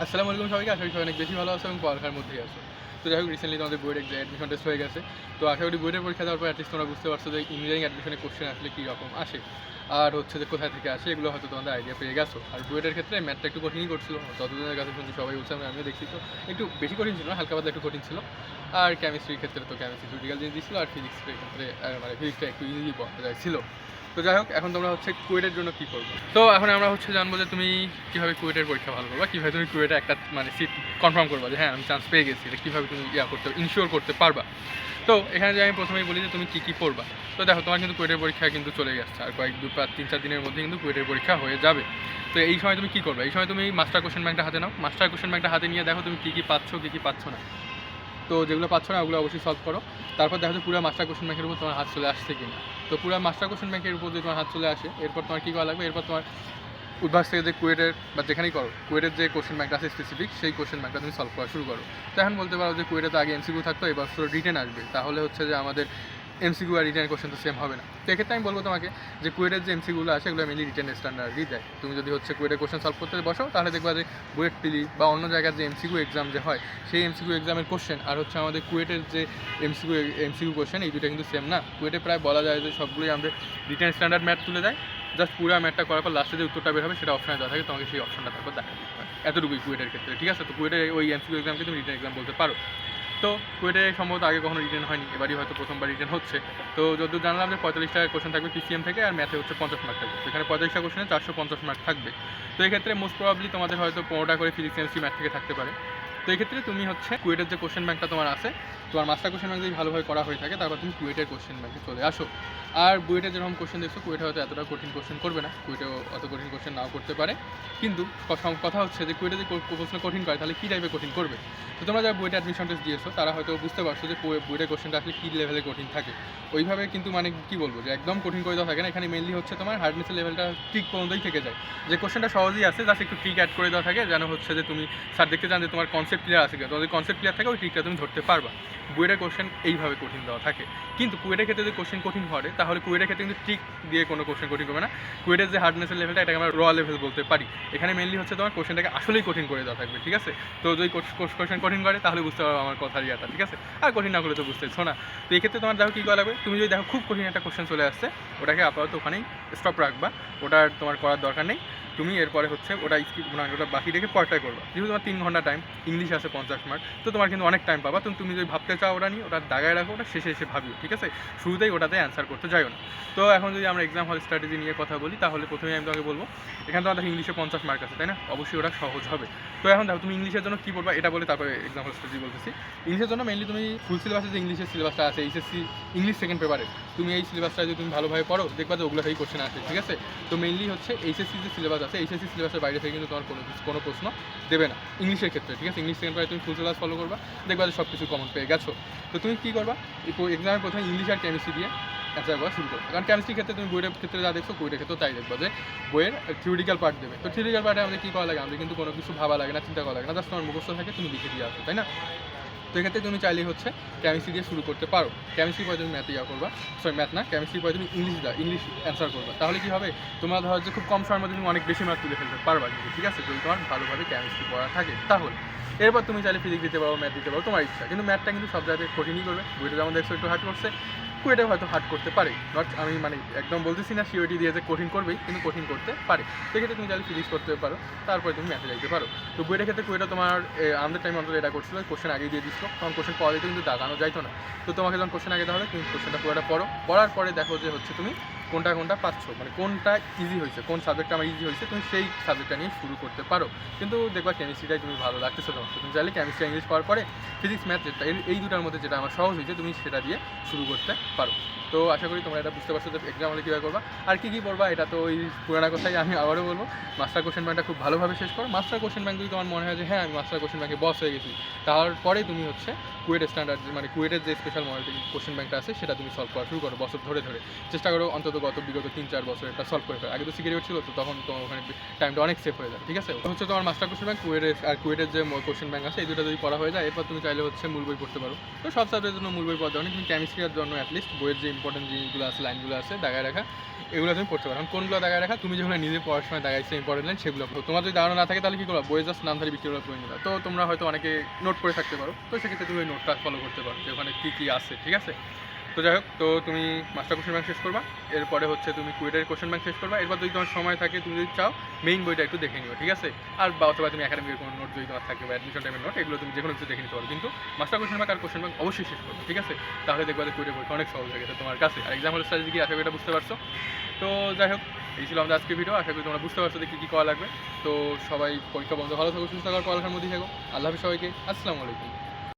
আসসালামু আলাইকুম সবাইকে। আশা করি সবাই অনেক বেশি ভালো আছো এবং পড়ালেখার মধ্যেই আছো। তো যাই হোক, রিসেন্টলি তোমাদের বোর্ড অ্যাডমিশন টেস্ট হয়ে গেছে। তো আশা করি বোর্ডের পরীক্ষা দেওয়ার পর অ্যাটলিস্ট তোমরা বুঝতে পারছো যে ইঞ্জিনিয়ারিং অ্যাডমিশনের কোশ্চেন আসলে কী রকম আসে, আর হচ্ছে যে কোথায় থেকে আসে, এগুলো হয়তো তোমাদের আইডিয়া পেয়ে গেছো। আর বুয়েটের ক্ষেত্রে ম্যাথটা একটু কঠিনই করছিল, যতজনের কাছে শুনছি সবাই বলছে, আমিও দেখছি। তো একটু বেশি কঠিন ছিল না, হালকা পাতলা একটু কঠিন ছিল। আর কেমিস্ট্রির ক্ষেত্রে তো কেমিস্ট্রি থিওরিটিক্যাল জিনিস দিয়েছিল, আর ফিজিক্সের ক্ষেত্রে মানে ফিজিক্সটা একটু ইজি বলা যায় ছিল। তো যাই হোক, এখন তোমরা হচ্ছে কুয়েটের জন্য কী করবো। তো এখন আমরা হচ্ছে জানবো যে তুমি কীভাবে কুয়েটের পরীক্ষা ভালো করবা, কীভাবে তুমি কুয়েটে একটা মানে সিট কনফার্ম করবা যে হ্যাঁ আমি চান্স পেয়ে গেছি, এটা কীভাবে তুমি করতে ইনশিওর করতে পারবা। তো এখানে যে আমি প্রথমেই বলি যে তুমি কী কী পড়বা। তো দেখো, তোমার কিন্তু কুয়েটের পরীক্ষা কিন্তু চলে যাচ্ছে, আর কয়েক 3-4 দিনের মধ্যে কিন্তু কুয়েটের পরীক্ষা হয়ে যাবে। তো এই সময় তুমি কী করবে? এই সময় তুমি মাস্টার কোশ্চেন ব্যাংকটা হাতে নাও। মাস্টার কোশ্চেন ব্যাংকটা হাতে নিয়ে দেখো তুমি কী কী পাচ্ছ, কী কী পাচ্ছ না। তো যেগুলো পাচ্ছ না ওগুলো অবশ্যই সলভ করো। তারপর দেখো যে পুরো মাস্টার কোশ্চেন ব্যাংকের উপর তোমার হাত চলে আসছে কিনা। তো পুরো মাস্টার কোশ্চেন ব্যাংকের উপর যদি তোমার হাত চলে আসে, এরপর তোমার কী করা লাগবে? এরপর তোমার উদ্ভাস থেকে যে কুয়েটের বা যেখানেই করো, কুয়েটের যে কোশ্চেন ব্যাংকটা আছে স্পেসিফিক, সেই কোশ্চেন ব্যাংকটা তুমি সলভ করা শুরু করো। তো এখন বলতে পারো যে কুয়েটে তো আগে এমসিকিউ থাকতো, এবার শুধু রিটেন আসবে, তাহলে হচ্ছে যে আমাদের এমসিকিউ আর রিটেন কোশ্চেন তো সেম হবে না। তো এক্ষেত্রে আমি বলবো তোমাকে যে কুয়েটের যে এমসিকিউগুলো আছে এগুলো মেনলি রিটেন স্ট্যান্ডার্ডই দেয়। তুমি যদি হচ্ছে কুয়েটের কোশ্চেন সলভ করতে বসো, তাহলে দেখবা যে বুয়েট টিলি বা অন্য জায়গার যে এমসিকিউ এক্সাম যে হয়, সেই এমসিকিউ এক্সামের কোশ্চেন আর হচ্ছে আমাদের কুয়েটের যে এমসিকিউ কোশ্চেন, এই দুটো কিন্তু সেম না। কুয়েটে প্রায় বলা যায় যে সবগুলোই আমাদের রিটেন স্ট্যান্ডার্ড ম্যাথ তুলে দেয়। জাস্ট পুরো ম্যাথটা করার পর লাস্টে যে উত্তরটা বের হবে সেটা অপশনে দেওয়া থাকে, তোমাকে সেই অপশনটা তারপর দেখা দিতে হয়। এতটুকুই কুয়েটের ক্ষেত্রে, ঠিক আছে? তো কুয়েটের ওই এমসিকিউ এক্সামকে তুমি রিটেন এক্সাম বলতে পারো। তো কুয়েটে সম্ভবত আগে কখনো রিটেন হয়নি, এবারই হয়তো প্রথমবার রিটেন হচ্ছে। তো যতদূর জানলাম যে 45টা কোশ্চেন থাকবে পিসিএম থেকে, আর ম্যাথে হচ্ছে 50 মার্ক থাকবে। এখানে 45টা কোশ্চেনে 450 মার্ক থাকবে। তো এক্ষেত্রে মোস্ট প্রবাবলি তোমাদের হয়তো 15টা করে ফিজিক্স কেমিস্ট্রি ম্যাথ থেকে থাকতে পারে। তো এক্ষেত্রে তুমি হচ্ছে কুয়েটের যে কোশ্চেন ব্যাংকটা তোমার আছে, তোমার মাস্টার কোশ্চেন ব্যাংক যদি ভালোভাবে করা হয়ে থাকে, তারপর তুমি কুয়েটের কোশ্চেন ব্যাংকে চলে আসো। আর বুয়েটে যেরকম কোশ্চেন দেখছো, কুয়েটে হয়তো এতটা কঠিন কোশ্চেন করবে না, কুয়েটেও অত কঠিন কোশ্চেন নাও করতে পারে। কিন্তু কথা হচ্ছে যে কুয়েটে যদি প্রশ্ন কঠিন করে, তাহলে কী টাইপের কঠিন করবে। তো তোমরা যারা বুয়েটে অ্যাডমিশন টেস্ট দিয়েছো, তারা হয়তো বুঝতে পারছো যে বুয়েটের কোশ্চেনটা আসলে কী লেভেলে কঠিন থাকে। ওইভাবে কিন্তু মানে কী বলবো, যে একদম কঠিন করে দেওয়া থাকে না। এখানে মেনলি হচ্ছে তোমার হার্ডনেসের লেভেলটা ঠিক পর্যন্তই থেকে যায়। যে কোশ্চেনটা সহজেই আছে, জাস্ট একটু ট্রিক অ্যাড করে দেওয়া থাকে, যেন হচ্ছে যে তুমি স্যার দেখতে চান যে তোমার কনসেপ্ট ক্লিয়ার আছে কিনা। তোমাদের কনসেপ্ট ক্লিয়ার থাকে, ওই ট্রিকটা তুমি ধরতে পারবা। বুয়েটের কোশ্চেন এইভাবে কঠিন দেওয়া থাকে। কিন্তু কুয়েটের ক্ষেত্রে যদি কোশ্চেন কঠিন হয়, তাহলে কুয়েটের ক্ষেত্রে কিন্তু ট্রিক দিয়ে কোনো কোশ্চেন কঠিন করবে না। কুয়েটের যে হার্ডনেসের লেভেলটা, এটাকে আমরা র লেভেল বলতে পারি। এখানে মেনলি হচ্ছে তোমার কোশ্চেনটাকে আসলেই কঠিন করে দেওয়া থাকবে, ঠিক আছে? তো যদি কোশ্চেন কঠিন করে, তাহলে বুঝতে পারবো আমার কথার ইয়াটা, ঠিক আছে? আর কঠিন না করলে তো বুঝতেছো না। তো এই ক্ষেত্রে তোমার দেখো কী করা লাগবে। তুমি যদি দেখো খুব কঠিন একটা কোশ্চেন চলে আসছে, ওটাকে আপাতত ওখানেই স্টপ রাখবা, ওটার তোমার করার দরকার নেই। তুমি এরপরে হচ্ছে ওটা স্কিপ মানে ওটা বাকি রেখে পরটাই করবা। যেহেতু তোমার 3 ঘন্টা টাইম, ইংলিশ আছে 50 মার্ক, তো তোমার কিন্তু অনেক টাইম পাবা। তুমি যদি ভাবতে চাও ওটা নিয়ে, ওটা দাগায় রাখো, ওটা শেষে এসে ভাবিও, ঠিক আছে? শুরুতেই ওটাতে অ্যান্সার করতে যাইও না। তো এখন যদি আমরা এক্সাম হল স্ট্র্যাটেজি নিয়ে কথা বলি, তাহলে প্রথমেই আমি তোমাকে বলবো, এখানে তোমাদের ইংলিশে 50 মার্ক আছে, তাই না? অবশ্যই ওটা সহজ হবে। তো এখন দেখো, তুমি ইংলিশের জন্য কী পড়বা এটা বলে তারপরে এক্সাম হল স্ট্র্যাটেজি বলতেছি। ইংলিশের জন্য মেনলি তুমি ফুল সিলেবাসে যে ইংলিশের সিলেবাসটা আছে, এইচএসসি ইংলিশ সেকেন্ড পেপারে, তুমি এই সিলেবাসটা যদি তুমি ভালোভাবে পড়ো, দেখবা যে ওগুলো থেকেই কোশ্চেন আসে, ঠিক আছে? তো মেনলি হচ্ছে এইচএসসি যে সিলেবাস আছে, এইচএসসি সিলেবাসের বাইরে থেকে কিন্তু তোমার কোনো প্রশ্ন দেবে না ইংলিশের ক্ষেত্রে, ঠিক আছে? ইংলিশ সেকেন্ড পেপারে তুমি ফুল সিলেবাস ফলো করবা, দেখবা যে সব কিছু কমন পেয়ে গেছো। তো তুমি কী করবা, এক্সামের প্রথমে ইংলিশ আর কেমিস্ট্রি দিয়ে অ্যান্সার করা শুরু করো। কারণ কেমিস্ট্রির ক্ষেত্রে তুমি বইয়ের ক্ষেত্রে যা দেখছো, বইয়ের ক্ষেত্রেও তাই দেখবা যে বইয়ের থিওরিটিক্যাল পার্ট দেবে। তো থিওরিটিক্যাল পার্টে আমাদের কী করা লাগে, আমাদের কিন্তু কোনো কিছু ভাবা লাগে না, চিন্তা করা লাগে না, জাস্ট তোমার মুখস্থ থাকে, তুমি লিখে দিয়ে আসো, তাই না? তো এক্ষেত্রে তুমি চাইলেই হচ্ছে কেমিস্ট্রি দিয়ে শুরু করতে পারো। কেমিস্ট্রি পরে তুমি ম্যাথ করবা, ম্যাথ না, কেমিস্ট্রি পরে তুমি ইংলিশ অ্যান্সার করবা। তাহলে কী হবে, তোমার ধরো যে খুব কম সময়ের মধ্যে তুমি অনেক বেশি মার্ক তুলে ফেলতে পারবা কিন্তু, ঠিক আছে? যদি তোমার ভালোভাবে কেমিস্ট্রি পড়া থাকে তাহলে। এরপর তুমি চাইলে ফিজিক্স দিতে পারো, ম্যাথ দিতে পারো, তোমার ইচ্ছা। কিন্তু ম্যাথটা কিন্তু সব জায়গায় কঠিনই করবে। বইটা যেমন দেখছো একটু হার্ড করছে, কুয়েটে হয়তো হার্ড করতে পারে। নট আমি মানে একদম বলতেছি না সিওটি দিয়ে যে কঠিন করবেই, কিন্তু কঠিন করতে পারে। সেক্ষেত্রে তুমি চাইলে ফিজিক্স করতে পারো, তারপরে তুমি ম্যাথে যাইতে পারো। তো বইয়ের ক্ষেত্রে কুয়েটা তোমার আমাদের টাইম অন্তত এটা করছিল, কোশ্চেন আগেই দিয়ে দিচ্ছিল, তখন কোশ্চেন পড়া যেত কিন্তু দাগানো যাইতো না। তো তোমাকে যখন কোশ্চেন আগে দেওয়া হবে, তুমি কোশ্চেনটা পুরোটা পড়ো, পড়ার পরে দেখো যে হচ্ছে তুমি কোনটা পাচ্ছ, মানে কোনটা ইজি হয়েছে, কোন সাবজেক্টটা আমার ইজি হয়েছে, তুমি সেই সাবজেক্টটা নিয়ে শুরু করতে পারো। কিন্তু দেখবা কেমিস্ট্রিটাই তুমি ভালো লাগতেছে তোমার, তুমি চাইলে কেমিস্ট্রি ইংলিশ পাওয়ার পরে ফিজিক্স ম্যাথ যেটা এই দুটার মধ্যে যেটা আমার সহজ হয়েছে, তুমি সেটা দিয়ে শুরু করতে পারো। তো আশা করি তোমরা এটা বুঝতে পারছো যে এক্সাম হলে কীভাবে করবা। আর কী পড়বা, এটা তো ওই পুরানা কথাই আমি আবারও বলবো, মাস্টার কোশ্চেন ব্যাংকটা খুব ভালোভাবে শেষ করো। মাস্টার কোশ্চেন ব্যাংক যদি তোমার মনে হয় যে হ্যাঁ আমি মাস্টার কোশ্চেন ব্যাংকে বস হয়ে গেছি, তারপরে তুমি হচ্ছে কুয়েট স্ট্যান্ডার্ড মানে কুয়েটের যে স্পেশাল মডেল কোশ্চেন ব্যাংকটা আছে, সেটা তুমি সলভ করা শুরু করো বছর ধরে চেষ্টা করো অন্তত বিগত 3-4 বছর এটা সলভ করে ফেলো। আগে তো সিকিউরিটি ছিল, তো তখন তোমার ওখানে টাইমটা অনেক সেভ হয়ে যায়, ঠিক আছে? হচ্ছে তোমার মাস্টার কোশ্চেন ব্যাংক কুয়েটের যে কোশ্চেন ব্যাংক আছে, এই দুটো যদি পড়া হয়ে যায়, এরপর তুমি চাইলে হচ্ছে মূল বই পড়তে পারো। তো সব সাবজেক্টের জন্য মূল বই পড়তে হবে, তুমি কেমিস্ট্রির জন্য অ্যাটলিস্ট বইয়ের যে ইম্পর্টেন্ট জিনিসগুলো আছে, লাইনগুলো আছে দাগায় রাখা, এগুলো তুমি পড়তে পারো। এখন কোনগুলো দাগায় রাখা, তুমি যেগুলো নিজে পড়ার সময় দাগাইছো ইম্পর্টেন্ট লাইন সেগুলো পড়ো। তোমার যদি ধারণা না থাকে তাহলে কী করবা, বইয়ে জাস্ট নামধারী বিক্রিগুলো পড়ে নিবা। তো তোমরা হয়তো অনেকে নোট করে থাকতে পারো, তো সেক্ষেত্রে তুমি ওই নোটটা ফলো করতে পারো যে ওখানে কী কী আছে, ঠিক আছে। তো যাই হোক, তো তুমি মাস্টার কোশ্চেন ব্যাংক শেষ করবা, এরপরে হচ্ছে তুমি কুয়েটের কোশ্চেন ব্যাংক শেষ করবা, এরপর যদি তোমার সময় থাকে তুমি যদি চাও মেইন বইটা একটু দেখে নিও, ঠিক আছে। আর বা অথবা তুমি একাডেমিকের কোনো নোট যদি তোমার থাকে বা অ্যাডমিশন টাইমের নোট, এগুলো তুমি যে কোনো কিছু দেখে নিতে পারো, কিন্তু মাস্টার কোশ্চেন ব্যাংক আর কোশ্চেন ব্যাংক অবশ্যই শেষ করবে, ঠিক আছে। তাহলে দেখবা যে কুয়েটের পরীক্ষা অনেক সহজ হয়ে গেছে তোমার কাছে। আর এক্সাম হল স্ট্র্যাটেজি কি, আশা করি এটা বুঝতে পারছো। তো যাই হোক, এই ছিল আমাদের আজকের ভিডিও। আশা করি তোমরা বুঝতে পারছো যে কী কী করা লাগবে। তো সবাই পরীক্ষা বন্ধ, ভালো থাকো, সুস্থ থাকো, পড়াশোনার মধ্যেই থাকো। আল্লাহ হাফেজ সবাইকে, আসসালামু আলাইকুম।